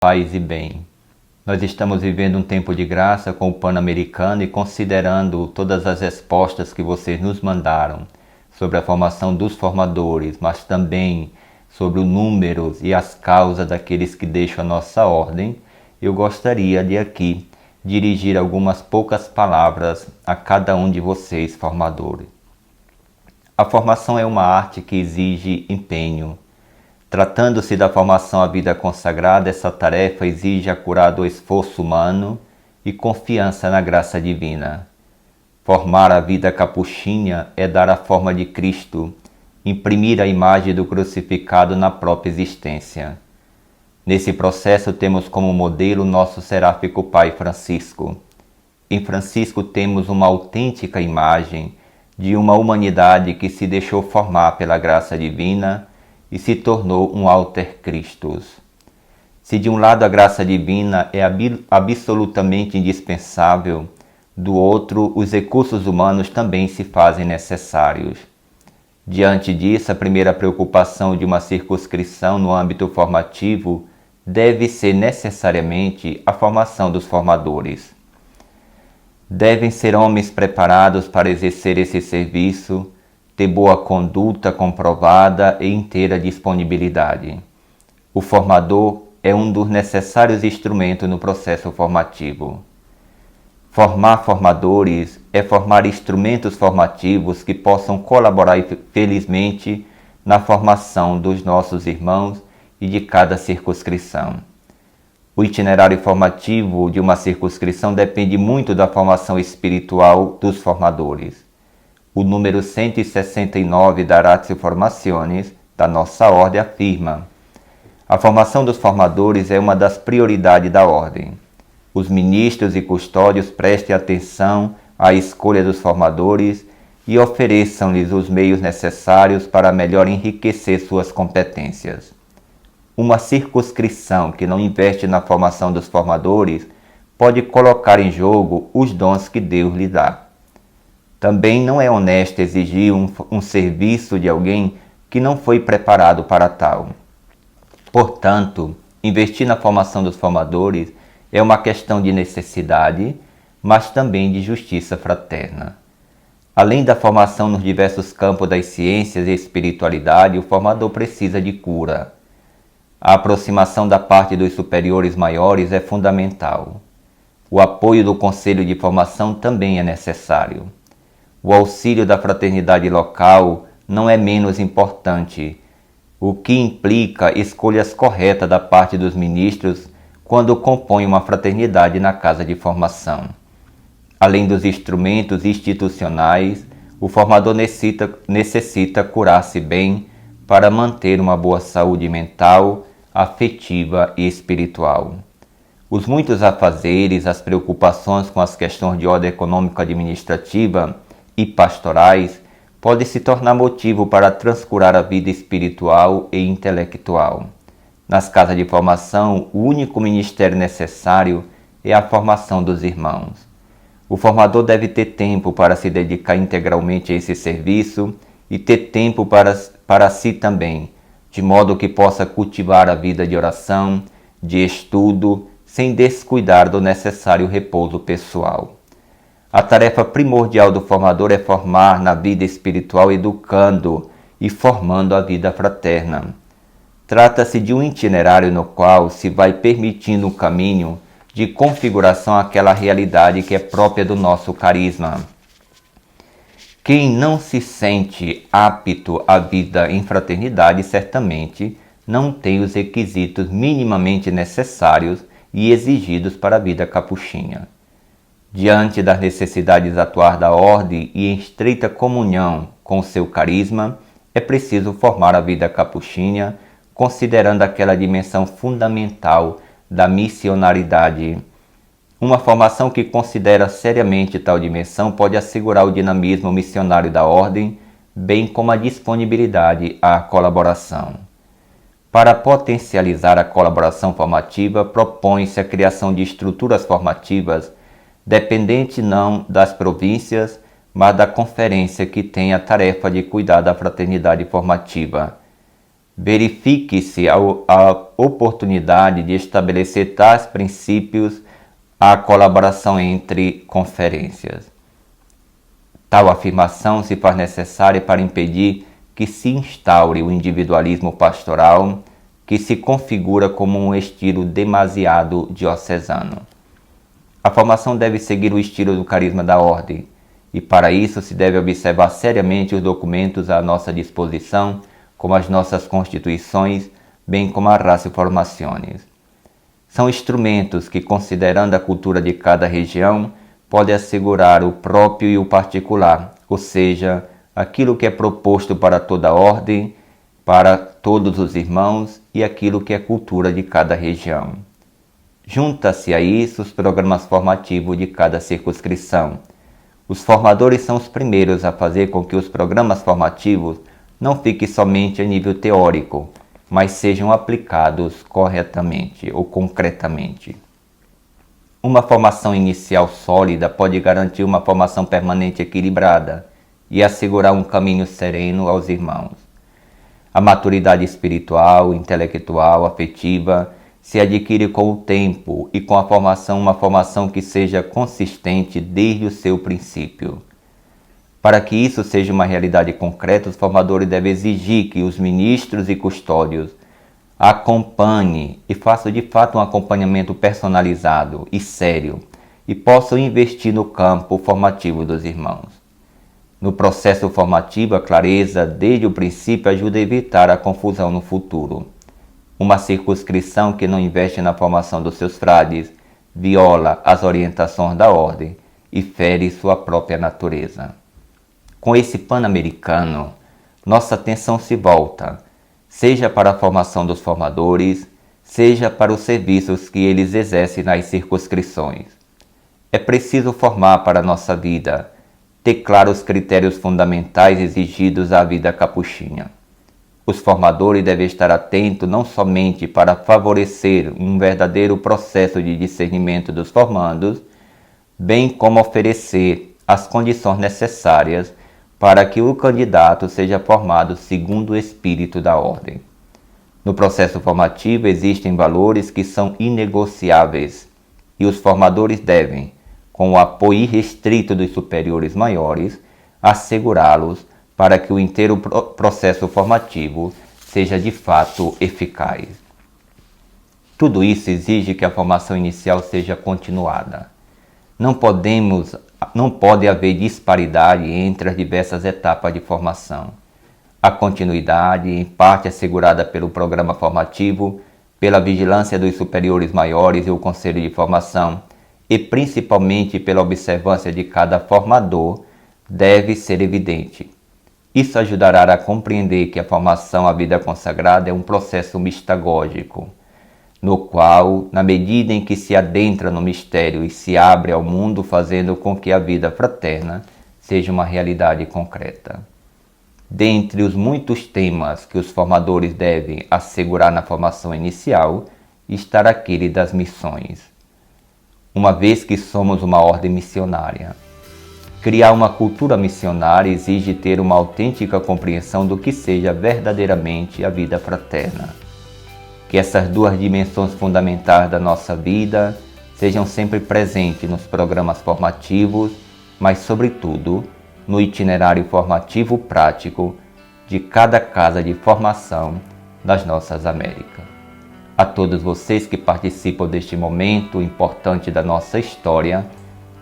paz e bem. Nós estamos vivendo um tempo de graça com o Pan-Americano e considerando todas as respostas que vocês nos mandaram sobre a formação dos formadores, mas também sobre o número e as causas daqueles que deixam a nossa ordem, eu gostaria de aqui dirigir algumas poucas palavras a cada um de vocês, formadores. A formação é uma arte que exige empenho. Tratando-se da formação à vida consagrada, essa tarefa exige acurado esforço humano e confiança na graça divina. Formar a vida capuchinha é dar a forma de Cristo, imprimir a imagem do crucificado na própria existência. Nesse processo temos como modelo nosso seráfico pai Francisco. Em Francisco temos uma autêntica imagem de uma humanidade que se deixou formar pela graça divina e se tornou um alter Christus. Se de um lado a graça divina é absolutamente indispensável, do outro os recursos humanos também se fazem necessários. Diante disso, a primeira preocupação de uma circunscrição no âmbito formativo deve ser necessariamente a formação dos formadores. Devem ser homens preparados para exercer esse serviço, ter boa conduta comprovada e inteira disponibilidade. O formador é um dos necessários instrumentos no processo formativo. Formar formadores é formar instrumentos formativos que possam colaborar felizmente na formação dos nossos irmãos e de cada circunscrição. O itinerário formativo de uma circunscrição depende muito da formação espiritual dos formadores. O número 169 da Ratio Formationis, da nossa ordem, afirma: a formação dos formadores é uma das prioridades da ordem. Os ministros e custódios prestem atenção à escolha dos formadores e ofereçam-lhes os meios necessários para melhor enriquecer suas competências. Uma circunscrição que não investe na formação dos formadores pode colocar em jogo os dons que Deus lhe dá. Também não é honesto exigir um serviço de alguém que não foi preparado para tal. Portanto, investir na formação dos formadores é uma questão de necessidade, mas também de justiça fraterna. Além da formação nos diversos campos das ciências e espiritualidade, o formador precisa de cura. A aproximação da parte dos superiores maiores é fundamental. O apoio do conselho de formação também é necessário. O auxílio da fraternidade local não é menos importante, o que implica escolhas corretas da parte dos ministros quando compõem uma fraternidade na casa de formação. Além dos instrumentos institucionais, o formador necessita curar-se bem para manter uma boa saúde mental, afetiva e espiritual. Os muitos afazeres, as preocupações com as questões de ordem econômico-administrativa e pastorais pode se tornar motivo para transcurar a vida espiritual e intelectual. Nas casas de formação, o único ministério necessário é a formação dos irmãos. O formador deve ter tempo para se dedicar integralmente a esse serviço e ter tempo para si também, de modo que possa cultivar a vida de oração, de estudo, sem descuidar do necessário repouso pessoal. A tarefa primordial do formador é formar na vida espiritual, educando e formando a vida fraterna. Trata-se de um itinerário no qual se vai permitindo um caminho de configuração àquela realidade que é própria do nosso carisma. Quem não se sente apto à vida em fraternidade certamente não tem os requisitos minimamente necessários e exigidos para a vida capuchinha. Diante das necessidades atuais da ordem e em estreita comunhão com o seu carisma, é preciso formar a vida capuchinha, considerando aquela dimensão fundamental da missionaridade. Uma formação que considera seriamente tal dimensão pode assegurar o dinamismo missionário da ordem, bem como a disponibilidade à colaboração. Para potencializar a colaboração formativa, propõe-se a criação de estruturas formativas dependente não das províncias, mas da conferência que tem a tarefa de cuidar da fraternidade formativa. verifique-se a oportunidade de estabelecer tais princípios à colaboração entre conferências. Tal afirmação se faz necessária para impedir que se instaure o individualismo pastoral, que se configura como um estilo demasiado diocesano. A formação deve seguir o estilo do carisma da ordem, e para isso se deve observar seriamente os documentos à nossa disposição, como as nossas constituições, bem como a Ratio Formationis. São instrumentos que, considerando a cultura de cada região, podem assegurar o próprio e o particular, ou seja, aquilo que é proposto para toda a ordem, para todos os irmãos e aquilo que é cultura de cada região. Junta-se a isso os programas formativos de cada circunscrição. Os formadores são os primeiros a fazer com que os programas formativos não fiquem somente a nível teórico, mas sejam aplicados corretamente ou concretamente. Uma formação inicial sólida pode garantir uma formação permanente equilibrada e assegurar um caminho sereno aos irmãos. A maturidade espiritual, intelectual, afetiva se adquire com o tempo e com a formação, uma formação que seja consistente desde o seu princípio. Para que isso seja uma realidade concreta, os formadores devem exigir que os ministros e custódios acompanhem e façam de fato um acompanhamento personalizado e sério e possam investir no campo formativo dos irmãos. No processo formativo, a clareza desde o princípio ajuda a evitar a confusão no futuro. Uma circunscrição que não investe na formação dos seus frades viola as orientações da ordem e fere sua própria natureza. Com esse Pan-Americano, nossa atenção se volta, seja para a formação dos formadores, seja para os serviços que eles exercem nas circunscrições. É preciso formar para a nossa vida, ter claro os critérios fundamentais exigidos à vida capuchinha. Os formadores devem estar atentos não somente para favorecer um verdadeiro processo de discernimento dos formandos, bem como oferecer as condições necessárias para que o candidato seja formado segundo o espírito da ordem. No processo formativo existem valores que são inegociáveis e os formadores devem, com o apoio irrestrito dos superiores maiores, assegurá-los para que o inteiro processo formativo seja de fato eficaz. Tudo isso exige que a formação inicial seja continuada. Não pode haver disparidade entre as diversas etapas de formação. A continuidade, em parte assegurada pelo programa formativo, pela vigilância dos superiores maiores e o conselho de formação, e principalmente pela observância de cada formador, deve ser evidente. Isso ajudará a compreender que a formação à vida consagrada é um processo mistagógico, no qual, na medida em que se adentra no mistério e se abre ao mundo, fazendo com que a vida fraterna seja uma realidade concreta. Dentre os muitos temas que os formadores devem assegurar na formação inicial, está aquele das missões. Uma vez que somos uma ordem missionária, criar uma cultura missionária exige ter uma autêntica compreensão do que seja verdadeiramente a vida fraterna. Que essas duas dimensões fundamentais da nossa vida sejam sempre presentes nos programas formativos, mas sobretudo no itinerário formativo prático de cada casa de formação das nossas Américas. A todos vocês que participam deste momento importante da nossa história,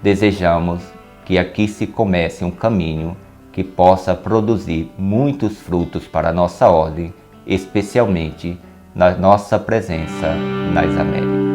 desejamos que aqui se comece um caminho que possa produzir muitos frutos para a nossa ordem, especialmente na nossa presença nas Américas.